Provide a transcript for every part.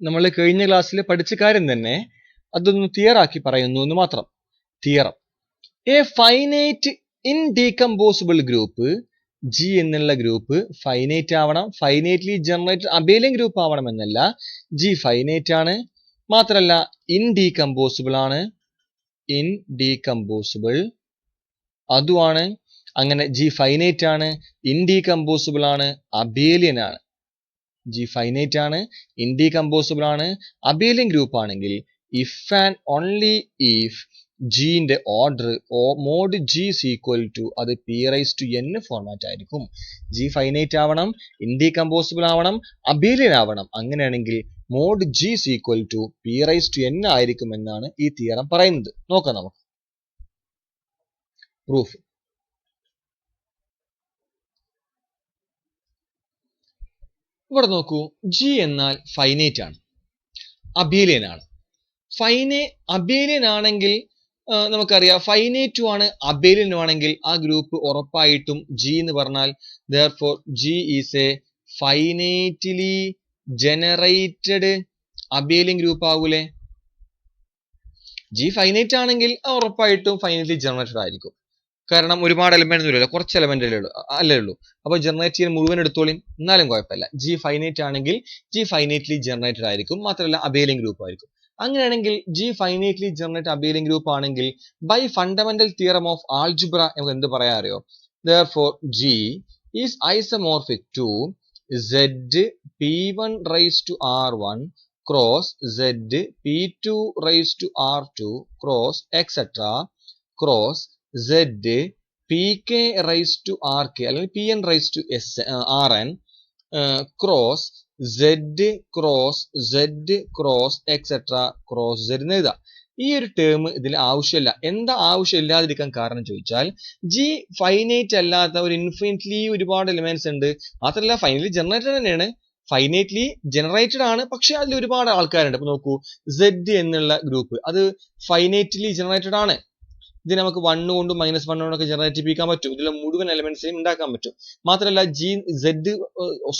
നമ്മൾ കഴിഞ്ഞ ക്ലാസ്സിൽ പഠിച്ച കാര്യം തന്നെ അതൊന്ന് ക്ലിയർ ആക്കി പറയുന്നു എന്ന് മാത്രം. Theorem: a finite indecomposable group, G എന്നുള്ള ഗ്രൂപ്പ് ഫൈനൈറ്റ് ആവണം, ഫൈനൈറ്റ്ലി ജനറേറ്റഡ് അബേലിയൻ ഗ്രൂപ്പ് ആവണം എന്നല്ല. ജി ഫൈനൈറ്റ് ആണ്, മാത്രമല്ല ഇൻഡീകമ്പോസിബിൾ ആണ്, ഇൻഡീകമ്പോസിബിൾ അതുമാണ്. അങ്ങനെ ജി ഫൈനൈറ്റ് ആണ്, ഇൻഡീകമ്പോസിബിൾ ആണ്, അബേലിയൻ ആണ്. ജി ഫൈനൈറ്റ് ആണ്, ഇൻഡീകമ്പോസിബിൾ ആണ്, അബേലിയൻ ഗ്രൂപ്പ് ആണെങ്കിൽ ഇഫ് ആൻഡ് ഓൺലി ഇഫ് ജിന്റെ order mod G is equal to അത് P raise to N format ആയിരിക്കും. ജി ഫൈനൈറ്റ് ആവണം, ഇൻഡീകമ്പോസിബിൾ ആവണം, അബേലിയൻ ആവണം. അങ്ങനെയാണെങ്കിൽ mod G is equal to P raise to N ആയിരിക്കും എന്നാണ് ഈ തിയറം പറയുന്നത്. നോക്കാം നമുക്ക് പ്രൂഫ്. ഇവിടെ നോക്കൂ, ജി എന്നാൽ ഫൈനൈറ്റ് ആണ്, അബേലിയൻ ആണ്. അബേലിയൻ ആണെങ്കിൽ നമുക്കറിയാം ഫൈനൈറ്റും ആണ് അബേലിയനും ആണെങ്കിൽ ആ ഗ്രൂപ്പ് ഉറപ്പായിട്ടും ജി എന്ന് പറഞ്ഞാൽ therefore G is a finitely generated abelian group ആവൂലേ? ജി ഫൈനൈറ്റ് ആണെങ്കിൽ ഉറപ്പായിട്ടും ഫൈനൈറ്റ്ലി ജനറേറ്റഡ് ആയിരിക്കും. കാരണം ഒരുപാട് എലമെന്റ് ഒന്നും ഇല്ലല്ലോ, കുറച്ച് എലമെന്റ് അല്ലേ ഉള്ളൂ. അപ്പൊ ജനറേറ്റ് ചെയ്യാൻ മുഴുവൻ എടുത്തോളിയും, എന്നാലും കുഴപ്പമില്ല. ജി ഫൈനൈറ്റ് ആണെങ്കിൽ ജി ഫൈനൈറ്റ്ലി ജനറേറ്റഡ് ആയിരിക്കും, മാത്രമല്ല അബേലിയൻ ഗ്രൂപ്പ് ആയിരിക്കും. അങ്ങനെയാണെങ്കിൽ G finitely generated abelian group ആണെങ്കിൽ by fundamental theorem of algebra നമുക്ക് എന്ത് പറയാൻ അറിയോ? therefore G is isomorphic to z p1 raised to r1 cross z p2 raised to r2 cross etc cross z pk raised to rk അല്ലെങ്കിൽ pn raised to rn cross z cross etc cross z എന്ന് എഴുതാം. ഈ ഒരു term ഇതിൽ ആവശ്യമില്ല. എന്താ ആവശ്യമില്ലാതിരിക്കാൻ കാരണം ചോദിച്ചാൽ ജി ഫൈനൈറ്റ് അല്ലാത്ത ഒരു ഇൻഫിനിറ്റ്ലി ഒരുപാട് എലിമെന്റ്സ് ഉണ്ട്. മാത്രമല്ല ഫൈനലി ജനറേറ്റഡ് തന്നെയാണ്, ഫൈനൈറ്റ്ലി ജനറേറ്റഡ് ആണ്, പക്ഷെ അതിൽ ഒരുപാട് ആൾക്കാരുണ്ട്. അപ്പൊ നോക്കൂ, Z എന്നുള്ള ഗ്രൂപ്പ് അത് ഫൈനൈറ്റ്ലി ജനറേറ്റഡ് ആണ്. ഇത് നമുക്ക് 1 കൊണ്ടും -1 കൊണ്ടൊക്കെ ജനറേറ്റ് ചെയ്യിക്കാൻ പറ്റും. ഇതിലെ മുഴുവൻ എലമെന്റ്സിനെയും ഉണ്ടാക്കാൻ പറ്റും. മാത്രമല്ല Z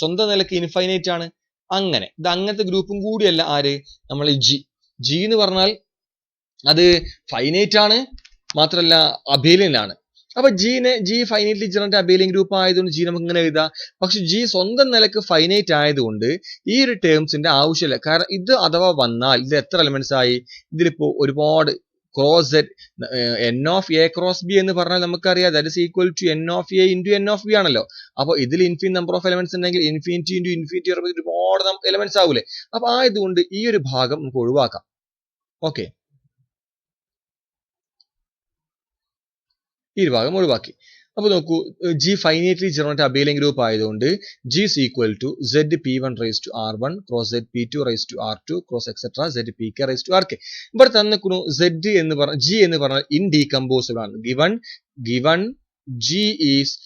സ്വന്തം നിലയ്ക്ക് ഇൻഫൈനൈറ്റ് ആണ്. അങ്ങനെ ഇത് അങ്ങനത്തെ ഗ്രൂപ്പും കൂടിയല്ല ആര്, നമ്മൾ ജി എന്ന് പറഞ്ഞാൽ അത് ഫൈനൈറ്റ് ആണ്, മാത്രമല്ല അബേലിയൻ ആണ്. അപ്പൊ G finitely generated abelian group ആയതുകൊണ്ട് ജി നമുക്ക് ഇങ്ങനെ എഴുതാം. പക്ഷെ ജി സ്വന്തം നിലക്ക് ഫൈനൈറ്റ് ആയതുകൊണ്ട് ഈ ഒരു ടേംസിന്റെ ആവശ്യമില്ല. കാരണം ഇത് അഥവാ വന്നാൽ ഇത് എത്ര എലമെന്റ്സ് ആയി, ഇതിലിപ്പോ ഒരുപാട് cross z n of a cross b എന്ന് പറഞ്ഞാൽ നമുക്കറിയാം that is equal to n of a into n of b ആണല്ലോ. അപ്പൊ ഇതിൽ ഇൻഫിനിറ്റ് നമ്പർ ഓഫ് എലമെന്റ്സ് ഉണ്ടെങ്കിൽ ഇൻഫിനിറ്റി ഇൻറ്റു ഇൻഫിനിറ്റി ഒരുപാട് എലമെന്റ്സ് ആവൂലേ? അപ്പൊ ആയതുകൊണ്ട് ഈ ഒരു ഭാഗം നമുക്ക് ഒഴിവാക്കാം. ഓക്കെ, ഈ ഭാഗം ഒഴിവാക്കി. അപ്പൊ നോക്കൂ, G finitely generated abelian group ആയതുകൊണ്ട് G is equal to z p1 raised to r1 cross z p2 raised to r2 cross etc z pk raised to rk. ഇവിടെ തന്നിരിക്കുന്നു z എന്ന് പറഞ്ഞ ജി എന്ന് പറഞ്ഞാൽ ഇൻഡീകമ്പോസിബിൾ ആണ്. given G is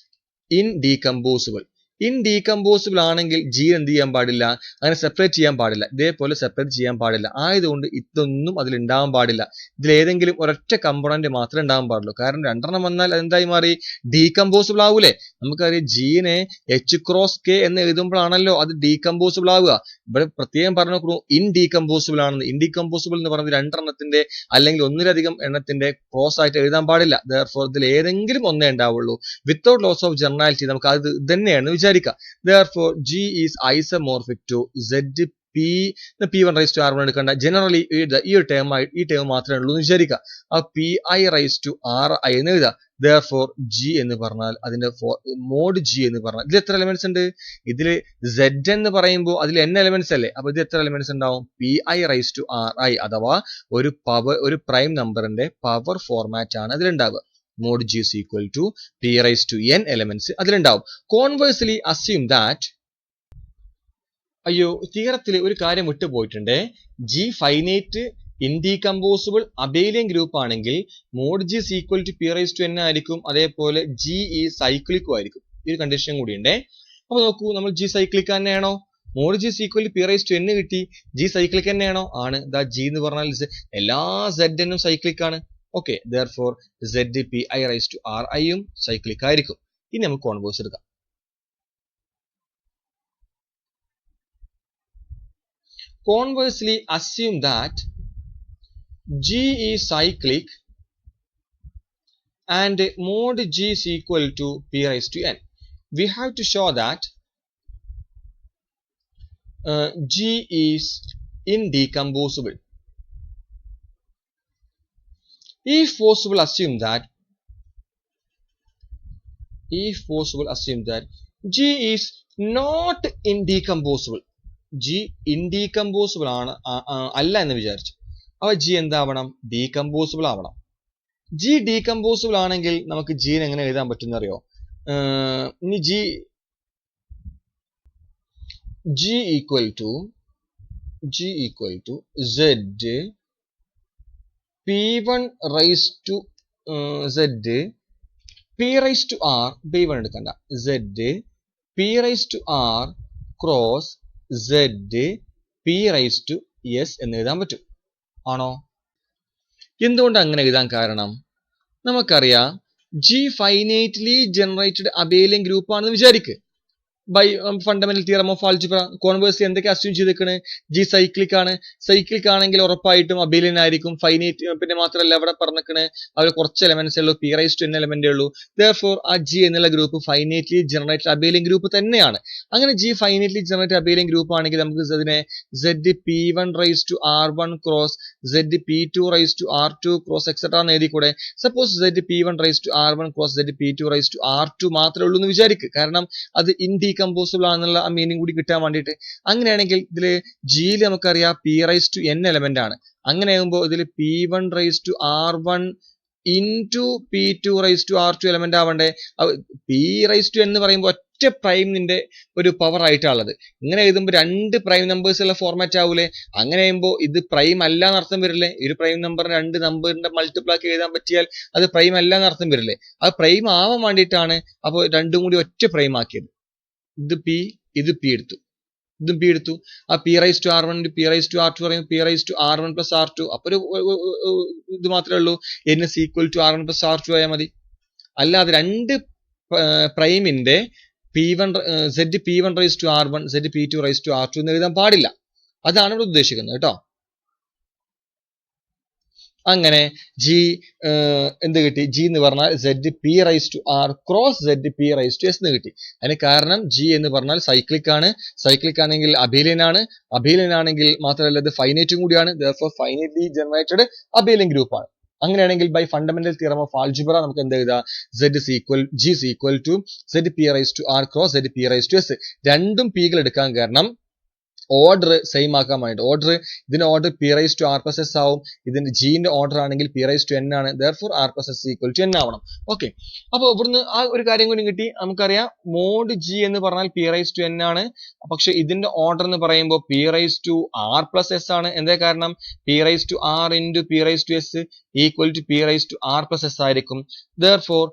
indecomposable. Indecomposable ആണെങ്കിൽ G എന്ത് ചെയ്യാൻ പാടില്ല, അങ്ങനെ സെപ്പറേറ്റ് ചെയ്യാൻ പാടില്ല. ഇതേപോലെ സെപ്പറേറ്റ് ചെയ്യാൻ പാടില്ല. ആയതുകൊണ്ട് ഇതൊന്നും അതിൽ ഉണ്ടാവാൻ പാടില്ല. ഇതിൽ ഏതെങ്കിലും ഒരൊറ്റ കമ്പോണന്റ് മാത്രമേ ഉണ്ടാവാൻ പാടുള്ളൂ. കാരണം രണ്ടെണ്ണം വന്നാൽ അതെന്തായി മാറി, ഡീകമ്പോസിബിൾ ആവൂലേ? നമുക്കറിയാം ജീനെ h ക്രോസ് k എന്ന് എഴുതുമ്പോഴാണല്ലോ അത് ഡീകമ്പോസിബിൾ ആവുക. ഇവിടെ പ്രത്യേകം പറഞ്ഞു ഇൻഡീകമ്പോസിബിൾ ആണെന്ന്. ഇൻഡീകമ്പോസിബിൾ എന്ന് പറയുന്നത് രണ്ടെണ്ണത്തിന്റെ അല്ലെങ്കിൽ ഒന്നിലധികം എണ്ണത്തിന്റെ ക്രോസ് ആയിട്ട് എഴുതാൻ പാടില്ല. therefore ഇതിൽ ഏതെങ്കിലും ഒന്നേ ഉണ്ടാവുള്ളൂ. വിത്തൗട്ട് ലോസ് ഓഫ് ജനറാലിറ്റി നമുക്ക് അത് തന്നെയാണ് വിചാരിക്കുക. therefore G is isomorphic to Z p1 raised to r1 എടുക്കണ്ട. ജനറലി ഈ ടേം മാത്രമേ ഉള്ളൂ എന്ന് വിചാരിക്കുക. ആ pi raised to ri എന്ന് എഴുതുക. therefore G എന്ന് പറഞ്ഞാൽ അതിന്റെ മോഡ് G എന്ന് പറഞ്ഞാൽ ഇതിൽ എത്ര എലമെന്റ്സ് ഉണ്ട്, ഇതിൽ Z എന്ന് പറയുമ്പോൾ അതിൽ n എലമെന്റ്സ് അല്ലേ? അപ്പൊ ഇത് എത്ര എലമെന്റ്സ് ഉണ്ടാവും, pi raised to ri അഥവാ ഒരു പ്രൈം നമ്പറിന്റെ പവർ ഫോർമാറ്റ് ആണ് അതിലുണ്ടാവുക. mod G is equal to p raised to n elements അതിലുണ്ടാവും. കോൺവേഴ്സ്ലി അസ്യൂം ദാറ്റ്, അയ്യോ തിയറത്തിൽ ഒരു കാര്യം വിട്ടുപോയിട്ടുണ്ട്. G finite indecomposable abelian group ആണെങ്കിൽ mod G is equal to p raised to n ആയിരിക്കും. അതേപോലെ ജി ഈ സൈക്ലിക്കും ആയിരിക്കും. ഈ ഒരു കണ്ടീഷൻ കൂടി ഉണ്ടേ. അപ്പൊ നോക്കൂ, നമ്മൾ ജി സൈക്ലിക് തന്നെയാണോ? Mod G is equal to p raised to n കിട്ടി, ജി സൈക്ലിക് തന്നെയാണോ? ആണ്. ദാ ജി എന്ന് പറഞ്ഞാൽ എല്ലാ z നും സൈക്ലിക് ആണ്. Okay, therefore z pi raised to ri യും സൈക്ലിക് ആയിരിക്കും. ഇനി നമുക്ക് കോൺവേഴ്സ് എടുക്കാം. conversely assume that G is cyclic and mod G is equal to P raised to n. We have to show that G is indecomposable. If possible, assume that G is not indecomposable. G indecomposable ആണ് അല്ല എന്ന് വിചാരിച്ചു. അപ്പോൾ G എന്താവണം? ഡീകമ്പോസിബിൾ ആവണം. G ഡീകമ്പോസിബിൾ ആണെങ്കിൽ നമുക്ക് G എങ്ങനെ എഴുതാൻ പറ്റുന്ന അറിയോ? ഇനി G equal to Z P1 raised to Z P raised to R P1 എടുക്കണ്ട Z P raised to R cross Z P raised to S എന്ന് എഴുതാൻ പറ്റും. ആണോ? എന്തുകൊണ്ട് അങ്ങനെ എഴുതാൻ കാരണം നമുക്കറിയാം G finitely generated abelian group ആണെന്ന് വിചാരിക്കുക. By fundamental theorem of algebra. Conversely എന്തൊക്കെ അസ്യൂം ചെയ്തിരിക്കണ്? G സൈക്ലിക് ആണ്. സൈക്ലിക് ആണെങ്കിൽ ഉറപ്പായിട്ടും അബേലിയൻ ആയിരിക്കും. ഫൈനൈറ്റ് പിന്നെ മാത്രമല്ല ഇവിടെ പറഞ്ഞിരിക്കണ് അവർ കുറച്ച് എലമെന്റ്സ് ഉള്ളൂ, P raised to n എലമെന്റേ ഉള്ളൂ. Therefore ആ G എന്നുള്ള group finitely generated abelian group തന്നെയാണ്. അങ്ങനെ G finitely generated abelian group ആണെങ്കിൽ നമുക്ക് ഇതിനെ Z P1 raised to R1 cross Z P2 raised to R2 cross etc എന്ന് എഴുതി കൂടെ. Suppose Z P1 raised to R1 cross Z P2 raised to R2 മാത്രമേ ഉള്ളൂ എന്ന് വിചാരിക്കുക. കാരണം അത് ഇൻഡീകമ്പോസിബിൾ ആണെന്നുള്ള ആ മീനിങ് കൂടി കിട്ടാൻ വേണ്ടിയിട്ട്. അങ്ങനെയാണെങ്കിൽ ഇതില് Gയിൽ നമുക്കറിയാം P raised to n element ആണ്. അങ്ങനെ ആകുമ്പോൾ ഇതിൽ P1 raised to R1 into P2 raised to R2 element ആവണ്ടേ? P raised to n എന്ന് പറയുമ്പോൾ ഒറ്റ പ്രൈമിന്റെ ഒരു പവർ ആയിട്ടാണുള്ളത്. ഇങ്ങനെ എഴുതുമ്പോൾ രണ്ട് പ്രൈം നമ്പേഴ്സ് ഉള്ള ഫോർമാറ്റ് ആവൂലേ? അങ്ങനെ ആകുമ്പോൾ ഇത് പ്രൈം അല്ല എന്നർത്ഥം വരില്ലേ? ഒരു പ്രൈം നമ്പർ രണ്ട് നമ്പറിന്റെ മൾട്ടിപ്പിൾ ആക്കി എഴുതാൻ പറ്റിയാൽ അത് പ്രൈം അല്ല എന്നർത്ഥം വരില്ലേ? അത് പ്രൈം ആവാൻ വേണ്ടിയിട്ടാണ് അപ്പോൾ രണ്ടും കൂടി ഒറ്റ പ്രൈം ആക്കിയത്. ഇത് P ഇത് P എടുത്തു, ഇതും P എടുത്തു. ആ P raised to R1 P raised to R2 പറയുമ്പോൾ P raised to R1 plus R2. അപ്പൊ ഒരു ഇത് മാത്രമേ ഉള്ളൂ, n is equal to R1 plus R2 ആയാൽ മതി. അല്ലാതെ രണ്ട് പ്രൈമിന്റെ Z P1 raised to R1 Z P2 raised to R2 എന്ന് എഴുതാൻ പാടില്ല. അതാണ് ഇവിടെ ഉദ്ദേശിക്കുന്നത് കേട്ടോ. അങ്ങനെ G എന്ത് കിട്ടി? G എന്ന് പറഞ്ഞാൽ Z P raised to R cross Z P raised to S എന്ന് കിട്ടി. അതിന് കാരണം G എന്ന് പറഞ്ഞാൽ സൈക്ലിക് ആണ്. സൈക്ലിക് ആണെങ്കിൽ അബേലിയൻ ആണ്. അബേലിയൻ ആണെങ്കിൽ മാത്രമല്ല ഇത് ഫൈനൈറ്റും കൂടിയാണ്. Therefore finitely generated abelian group ആണ്. അങ്ങനെയാണെങ്കിൽ by fundamental theorem of algebra നമുക്ക് എന്ത് എഴുതാം? G is equal to Z P raised to R cross Z P raised to S. രണ്ടും P കൾ എടുക്കാൻ കാരണം ഓർഡർ സെയിം ആക്കാൻ വേണ്ടി. ഇതിന്റെ order P raised to R plus S ആവും. ഇതിന്റെ Gന്റെ ഓർഡർ ആണെങ്കിൽ P raised to n ആണ്. Therefore R plus S equal to n ആവണം. ഓക്കെ, അപ്പോൾ ഇവിടുന്ന് ആ ഒരു കാര്യം കൂടി കിട്ടി. നമുക്കറിയാം മോഡ് G എന്ന് പറഞ്ഞാൽ P raised to n ആണ്. പക്ഷെ ഇതിന്റെ ഓർഡർ എന്ന് പറയുമ്പോൾ P raised to R plus S ആണ്. എന്താ കാരണം? P raised to R into P raised to S equal to P raised to R plus S ആയിരിക്കും. Therefore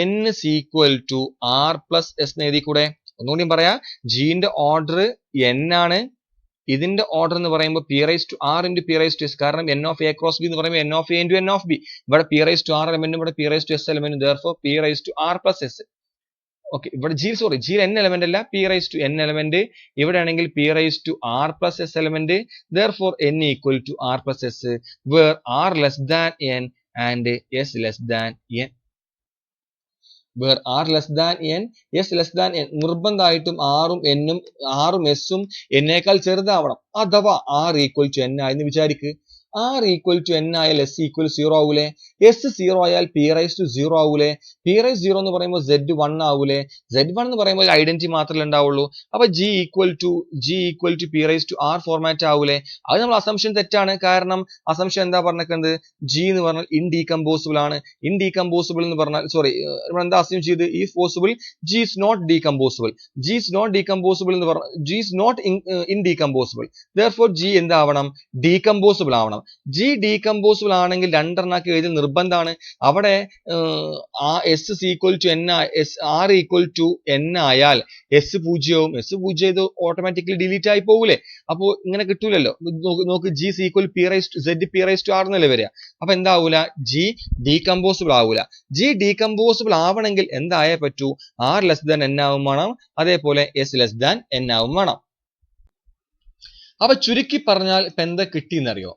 n is equal to R plus S എന്ന് എഴുതി കൂടെ. ഒന്നുകൂടി പറയാ, Gന്റെ order n ആണ്. ഇതിന്റെ ഓർഡർ എന്ന് പറയുമ്പോൾ P raised to R into P raised to S. കാരണം n of A cross B എന്ന് പറയുമ്പോൾ n of A into n of B. ഇവിടെ P raised to R എലമെന്റും ഇവിടെ P raised to S എലമെന്റും. Therefore P raised to R plus S. Okay, ഇവിടെ G n element അല്ല, P raised to n element. ഇവിടെ ആണെങ്കിൽ P raised to R plus S element. Therefore n equal to R plus S where R less than n and S less than n. where R less than n, S less than n. നിർബന്ധമായിട്ടും R-ഉം N-ഉം R-ഉം S-ഉം എന്നേക്കാൾ ചെറുതാവണം. അഥവാ R equal to n ആയെന്ന് വിചാരിക്ക്. R equal to n ആയാൽ S equal 0 ആവൂലേ? S 0 ആയാൽ P raised to 0 ആവൂലേ? P raised 0 എന്ന് പറയുമ്പോൾ Z 1 ആവൂലേ? Z 1 എന്ന് പറയുമ്പോൾ ഐഡന്റിറ്റി മാത്രമേ ഉണ്ടാവുള്ളൂ. അപ്പൊ G equal to P raised to R format ആവൂലേ? അത് നമ്മൾ അസംഷൻ തെറ്റാണ്. കാരണം അസംഷൻ എന്താ പറഞ്ഞിരിക്കുന്നത്? G എന്ന് പറഞ്ഞാൽ ഇൻഡീകമ്പോസിബിൾ ആണ്. ഇൻഡീകമ്പോസിബിൾ എന്ന് പറഞ്ഞാൽ നമ്മൾ എന്താ അസ്യൂം ചെയ്ത്? If possible G is not decomposable. G is not decomposable എന്ന് പറഞ്ഞാൽ G is not indecomposable. Therefore G എന്താവണം? ഡീകമ്പോസിബിൾ ആവണം. G ഡീകമ്പോസിബിൾ ആണെങ്കിൽ രണ്ടെണ്ണാക്കി എഴുതി നിർബന്ധമാണ്. അവിടെ S equal to n R equal to n ആയാൽ S പൂജ്യവും. S പൂജ്യം ചെയ്ത് ഓട്ടോമാറ്റിക്കലി ഡിലീറ്റ് ആയി പോകൂലേ? അപ്പോൾ ഇങ്ങനെ കിട്ടൂലല്ലോ. നോക്ക് G equal Z P raised to R എന്നല്ലേ വരിക. അപ്പൊ എന്താവൂല? G ഡീകമ്പോസിബിൾ ആവൂല. G ഡീകമ്പോസിബിൾ ആവണമെങ്കിൽ എന്തായേ പറ്റൂ? R ലെസ് ദാൻ n ആവും വേണം. അതേപോലെ S ലെസ് ദാൻ n ആവും വേണം. അപ്പൊ ചുരുക്കി പറഞ്ഞാൽ ഇപ്പൊ എന്താ കിട്ടിയെന്നറിയോ?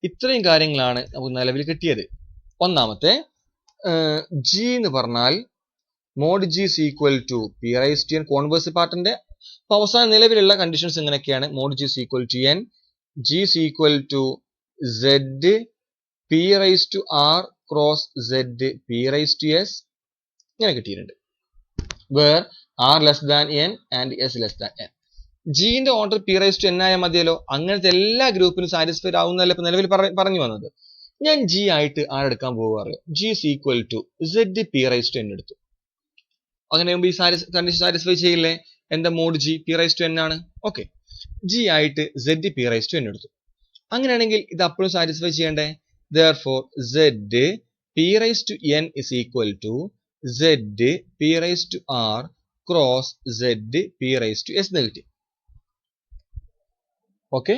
ഇത്രയും കാര്യങ്ങളാണ് നമുക്ക് നിലവിൽ കിട്ടിയത്. ഒന്നാമത്തെ ജി എന്ന് പറഞ്ഞാൽ mod G is equal to P raise to N converse പാർട്ടിന്റെ അവസാന നിലവിലുള്ള കണ്ടീഷൻസ് ഇങ്ങനെയൊക്കെയാണ്. Mod G is equal to N, G is equal to Z P raise to R cross Z P raise to S ഇങ്ങനെ കിട്ടിയിട്ടുണ്ട്. Where R less than N and S less than N. ജിന്റെ order P raise to N ആയാൽ മതിയല്ലോ. അങ്ങനത്തെ എല്ലാ ഗ്രൂപ്പിനും satisfied ആവുന്നതല്ല ഇപ്പൊ നിലവിൽ പറഞ്ഞു വന്നത്. ഞാൻ ജി ആയിട്ട് ആരെടുക്കാൻ പോകുക അറിയോ? G is equal to Z P raise to N എടുത്തു. അങ്ങനെ ഈ കണ്ടീഷൻ സാറ്റിസ്ഫൈ ചെയ്യില്ലേ? എന്താ mod G P raise to N ആണ്. ഓക്കെ, ജി ആയിട്ട് Z P raise to N എടുത്തു. അങ്ങനെയാണെങ്കിൽ ഇത് അപ്പോഴും സാറ്റിസ്ഫൈ ചെയ്യണ്ടേ? therefore Z P raise to N is equal to Z P raise to R cross Z P raise to S എന്ന് കിട്ടി. Okay,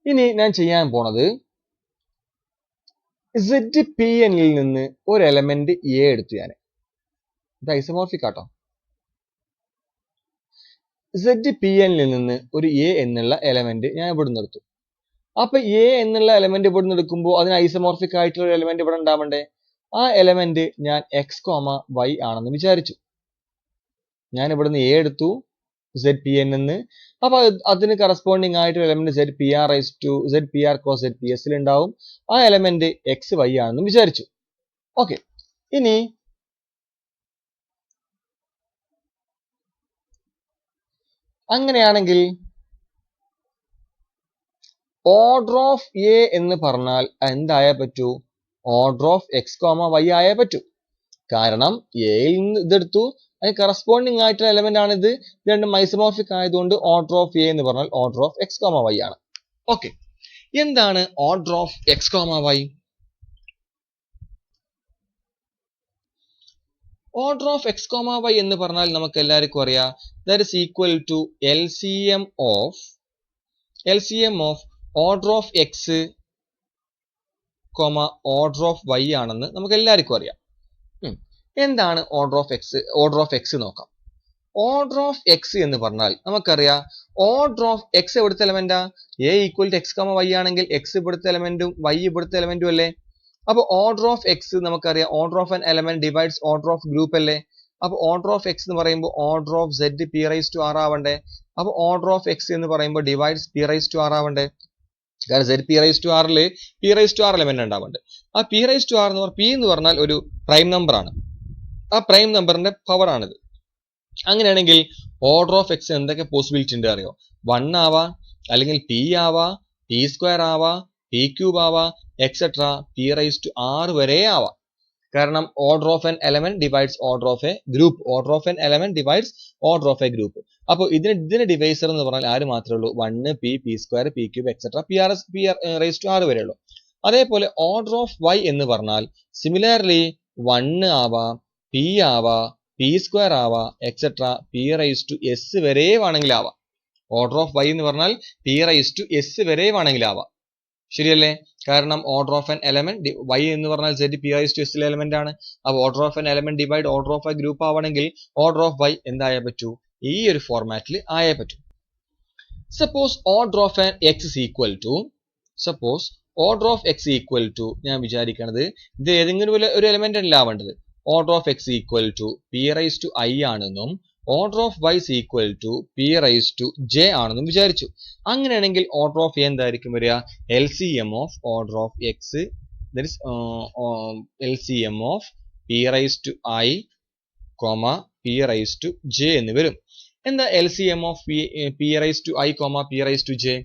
ഇനി ഞാൻ ചെയ്യാൻ പോണത് സെഡ് പി എന്നിൽ നിന്ന് ഒരു എലമെന്റ് എ എടുത്തു. ഞാൻ ഇത് ഐസോമോർഫിക് ആട്ടോ. സെഡ് പി എന്നിൽ നിന്ന് ഒരു എ എന്നുള്ള എലമെന്റ് ഞാൻ ഇവിടുന്ന് എടുത്തു. അപ്പൊ എ എന്നുള്ള എലമെന്റ് ഇവിടുന്ന് എടുക്കുമ്പോൾ അതിന് ഐസോമോർഫിക് ആയിട്ടുള്ള ഒരു എലമെന്റ് ഇവിടെ ഉണ്ടാവണ്ടേ? ആ എലമെന്റ് ഞാൻ എക്സ് കോമ വൈ ആണെന്ന് വിചാരിച്ചു. ഞാൻ ഇവിടുന്ന് എ എടുത്തു സെഡ് പി എൻ എന്ന്. അപ്പൊ അതിന് കറസ്പോണ്ടിങ് ആയിട്ട് element Z P R raise to Z P R cross Z P എസിൽ ഉണ്ടാവും. ആ എലമെന്റ് എക്സ് വൈ ആണെന്ന് വിചാരിച്ചു. ഓക്കെ, ഇനി അങ്ങനെയാണെങ്കിൽ ഓർഡർ ഓഫ് എ എന്ന് പറഞ്ഞാൽ എന്തായാ പറ്റൂ? Order of X comma Y ആയേ പറ്റൂ. കാരണം എയിൽ നിന്ന് ഇതെടുത്തു, അതിന് കറസ്പോണ്ടിങ് ആയിട്ടുള്ള എലമെന്റ് ആണ് ഇത്. രണ്ടും ഐസോമോർഫിക് ആയതുകൊണ്ട് ഓർഡർ ഓഫ് എ എന്ന് പറഞ്ഞാൽ order of X comma y ആണ്. ഓക്കെ, എന്താണ് order of X comma y? Order of X comma y എന്ന് പറഞ്ഞാൽ നമുക്ക് എല്ലാവർക്കും അറിയാം, that is equal to LCM of order of X comma order of y ആണെന്ന് നമുക്ക് എല്ലാവർക്കും അറിയാം. എന്താണ് order of x? Order of x നോക്കാം. ഓർഡർ ഓഫ് എക്സ് എന്ന് പറഞ്ഞാൽ നമുക്കറിയാം, ഓർഡർ ഓഫ് എക്സ് എവിടുത്തെ എലമെന്റാ? A equal to x comma y ആണെങ്കിൽ എക്സ് ഇവിടുത്തെ എലമെന്റും വൈ ഇവിടുത്തെ എലമെന്റും അല്ലേ? അപ്പൊ ഓർഡർ ഓഫ് എക്സ് നമുക്കറിയാം, order of an element divides order of group അല്ലേ? അപ്പൊ ഓർഡർ ഓഫ് എക്സ് എന്ന് പറയുമ്പോൾ order of Z P raise to R ആവണ്ടേ? അപ്പൊ ഓർഡർ ഓഫ് എക്സ് എന്ന് പറയുമ്പോൾ divides P raise to R ആവണ്ടേ? കാരണം സെഡ് പി റൈസ് ടു ആറില് P raise to R element ഉണ്ടാവുന്നുണ്ട്. ആ പി റൈസ് ടു ആർ എന്ന് പറഞ്ഞാൽ പി എന്ന് പറഞ്ഞാൽ ഒരു പ്രൈം നമ്പർ ആണ്. ആ പ്രൈം നമ്പറിന്റെ പവർ ആണിത്. അങ്ങനെയാണെങ്കിൽ ഓർഡർ ഓഫ് എക്സ് എന്തൊക്കെ പോസിബിലിറ്റി ഉണ്ട് അറിയോ? 1 ആവാ, അല്ലെങ്കിൽ പി ആവാ, പി സ്ക്വയർ ആവാ, പി ക്യൂബ് ആവാ, etcetera P raise to R വരെ ആവാം. കാരണം order of N element divides order of A group. Order of N element divides order of A group. അപ്പോൾ ഇതിന് ഡിവൈസർ എന്ന് പറഞ്ഞാൽ ആര് മാത്രമേ ഉള്ളൂ? 1, P square, P cube, etcetera P raise to R വരെ ഉള്ളൂ. അതേപോലെ ഓർഡർ ഓഫ് വൈ എന്ന് പറഞ്ഞാൽ സിമിലർലി 1 ആവാ, പി ആവാ, പി സ്ക്വയർ ആവാ, etcetera P raise to S വരെ വേണമെങ്കിൽ ആവാം. ഓർഡർ ഓഫ് വൈ എന്ന് പറഞ്ഞാൽ പി റൈസ് ടു എസ് വരെ വേണമെങ്കിൽ ആവാം. ശരിയല്ലേ? കാരണം order of N element Y എന്ന് പറഞ്ഞാൽ Z P raise to S element ആണ്. അപ്പോൾ order of N element divide order of A group ആവണമെങ്കിൽ ഓർഡർ ഓഫ് വൈ എന്തായാ പറ്റൂ? ഈ ഒരു ഫോർമാറ്റിൽ ആയേ പറ്റൂ. Suppose order of N X is equal to order of X equal to ഞാൻ വിചാരിക്കണത് ഇത് ഏതെങ്കിലും ഒരു എലമെന്റ് അല്ല ആവേണ്ടത്. Order of X equal to P raise to I ആണെന്നും order of Y equal to P raise to J ആണെന്നും വിചാരിച്ചു. അങ്ങനെയാണെങ്കിൽ ഓർഡർ ഓഫ് എ എന്തായിരിക്കും വരിക? LCM of order of X, that is LCM of P raise to I comma P raise to J എന്ന് വരും. എന്താ LCM of P raise to I comma P raise to J?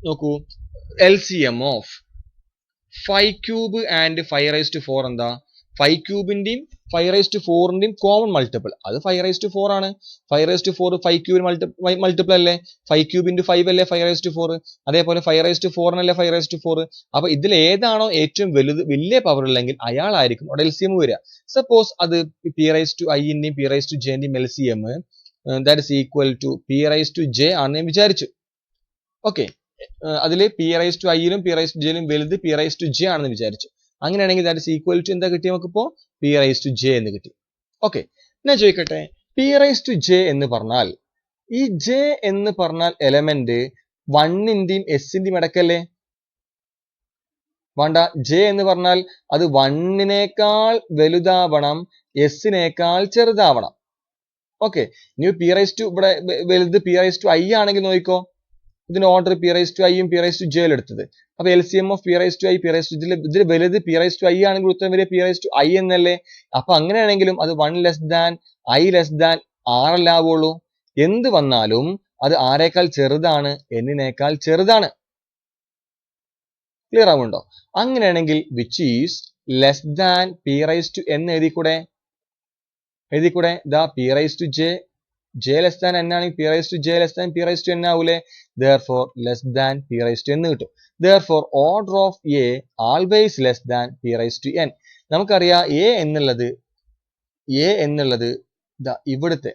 നോക്കൂ, LCM of 5 cube and 5 raise to 4 എന്താ? 5 ക്യൂബിന്റെയും 5 raise to 4ന്റെയും common multiple അത് 5 raise to 4 ആണ്. 5 raise to 4 5 ക്യൂബിന് multiple അല്ലേ? 5 ക്യൂബ് ഇൻറ്റു 5 അല്ലേ 5 റൈസ് ടു 4? അതേപോലെ 5 റൈസ് ടു 4 അല്ലേ 5 റൈസ് ടു 4? അപ്പൊ ഇതിൽ ഏതാണോ ഏറ്റവും വലിയ പവർ ഉള്ളെങ്കിൽ അയാളായിരിക്കും അവിടെ LCM വരിക. സപ്പോസ് അത് പി റൈസ് ടു ഐന്റെയും പി റൈസ് ടു ജെന്റെയും LCM that is equal to P raise to J ആണെന്ന് ഞാൻ വിചാരിച്ചു. ഓക്കെ, അതിൽ പി റൈസ് ടു ഐയിലും പി റൈസ് ടു ജെയിലും വലുത് പി റൈസ് ടു ജെ ആണെന്ന് വിചാരിച്ചു. അങ്ങനെയാണെങ്കിൽ ദാറ്റ് ഇസ് ഈക്വൽ ടു എന്താ കിട്ടി നമുക്കിപ്പോ? പി റൈസ് ടു ജെ എന്ന് കിട്ടി. ഓക്കെ, ഞാൻ ചോദിക്കട്ടെ, പി റൈസ് ടു ജെ എന്ന് പറഞ്ഞാൽ ഈ ജെ എന്ന് പറഞ്ഞാൽ എലമെന്റ് 1ന്റെയും എസിന്റെയും ഇടക്കല്ലേ? വേണ്ട, ജെ എന്ന് പറഞ്ഞാൽ അത് 1നേക്കാൾ വലുതാവണം, എസിനേക്കാൾ ചെറുതാവണം. ഓക്കെ, ഇനി പി റൈസ് ടു ഇവിടെ വലുത് പി റൈസ് ടു ഐ ആണെങ്കിൽ നോക്കിക്കോ, ഇതിന്റെ ഓർഡർ പി റൈസ് ടു ഐയും പി റൈസ് ടു ജെ എടുത്തത്. അപ്പൊ L C M of P raise to I P raise to ഇതിൽ വലുത് പി റൈസ് ടു ഐ ആണെങ്കിൽ ഉത്തരം വരെ പി റൈസ് ടു ഐ എന്നല്ലേ? അപ്പൊ അങ്ങനെയാണെങ്കിലും അത് 1 less than I less than R അല്ലേ ആവുള്ളൂ. എന്ത് വന്നാലും അത് ആരേക്കാൾ ചെറുതാണ്, എന്നിനേക്കാൾ ചെറുതാണ്. ക്ലിയർ ആവുന്നുണ്ടോ? അങ്ങനെയാണെങ്കിൽ which is less than P raise to എന്ന് എഴുതിക്കൂടെ ദാ P raise to J, J less than N ആണെങ്കിൽ P raise to J less than P raise to N ആവൂലേ? therefore less than P raise to എന്ന് കിട്ടും. therefore order of A always less than P raise to N. നമുക്കറിയാം A എന്നുള്ളത് ദാ ഇവിടുത്തെ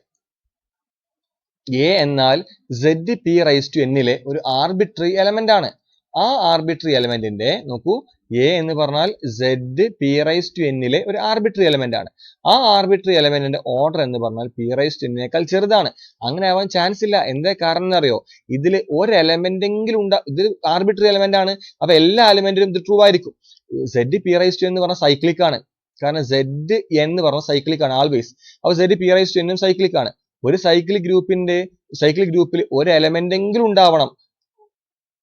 A എന്നാൽ Z P raise to എന്നിലെ ഒരു ആർബിട്രറി എലമെന്റ് ആണ്. ആ ആർബിട്രറി എലമെന്റിന്റെ നോക്കൂ, എ എന്ന് പറഞ്ഞാൽ സെഡ് പി റൈസ് ടു എന്നിലെ ഒരു ആർബിട്രറി എലമെന്റ് ആണ്. ആ ആർബിട്രറി എലമെന്റിന്റെ ഓർഡർ എന്ന് പറഞ്ഞാൽ പി റൈസ് ടു എന്നിനേക്കാൾ ചെറുതാണ്. അങ്ങനെ ആവാൻ ചാൻസ് ഇല്ല. എന്താ കാരണം എന്നറിയോ? ഇതിൽ ഒരു എലമെന്റെങ്കിലും ഇത് ആർബിട്രറി എലമെന്റ് ആണ്. അപ്പൊ എല്ലാ എലമെന്റിലും ഇത് ട്രൂ ആയിരിക്കും. സെഡ് പി റൈസ് ടു എന്ന് പറഞ്ഞാൽ സൈക്ലിക് ആണ്, കാരണം സെഡ് എന്ന് പറഞ്ഞാൽ സൈക്ലിക് ആണ് ആൾവേസ്. അപ്പൊ സെഡ് പി റൈസ് ടു എന്നും സൈക്ലിക് ആണ്. ഒരു സൈക്ലിക് ഗ്രൂപ്പിൽ ഒരു എലമെന്റ് എങ്കിലും ഉണ്ടാവണം.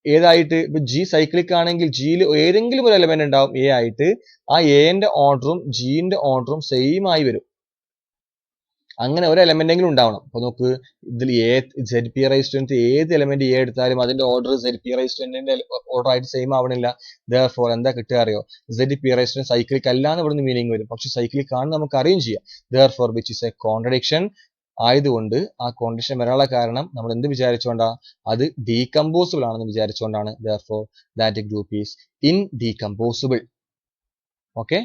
ഏതായിട്ട്? ഇപ്പൊ ജി സൈക്ലിക് ആണെങ്കിൽ ജിയിൽ ഏതെങ്കിലും ഒരു എലമെന്റ് ഉണ്ടാവും എ ആയിട്ട്. ആ എന്റെ ഓർഡറും ജിന്റെ ഓർഡറും സെയിം ആയി വരും. അങ്ങനെ ഒരു എലമെന്റ് എങ്കിലും ഉണ്ടാവണം. അപ്പൊ നോക്ക്, ഇതിൽ സെഡ് പി റൈസ് ടു ഏത് എലമെന്റ് എ എടുത്താലും അതിന്റെ order Z P raise to ന്റെ ഓർഡർ ആയിട്ട് സെയിം ആവണില്ല. therefore എന്താ കിട്ടുക അറിയോ? Z P raise to cyclic അല്ലാന്ന് ഇവിടുന്ന് മീനിങ് വരും, പക്ഷെ സൈക്ലിക് ആണെന്ന് നമുക്ക് അറിയുകയും ചെയ്യാം. therefore which is a contradiction ആയതുകൊണ്ട് ആ കോൺട്രഡിക്ഷൻ വരാനുള്ള കാരണം നമ്മൾ എന്ത് വിചാരിച്ചുകൊണ്ടാ? അത് ഡീകമ്പോസിബിൾ ആണെന്ന് വിചാരിച്ചുകൊണ്ടാണ്. therefore that group is indecomposable. Okay.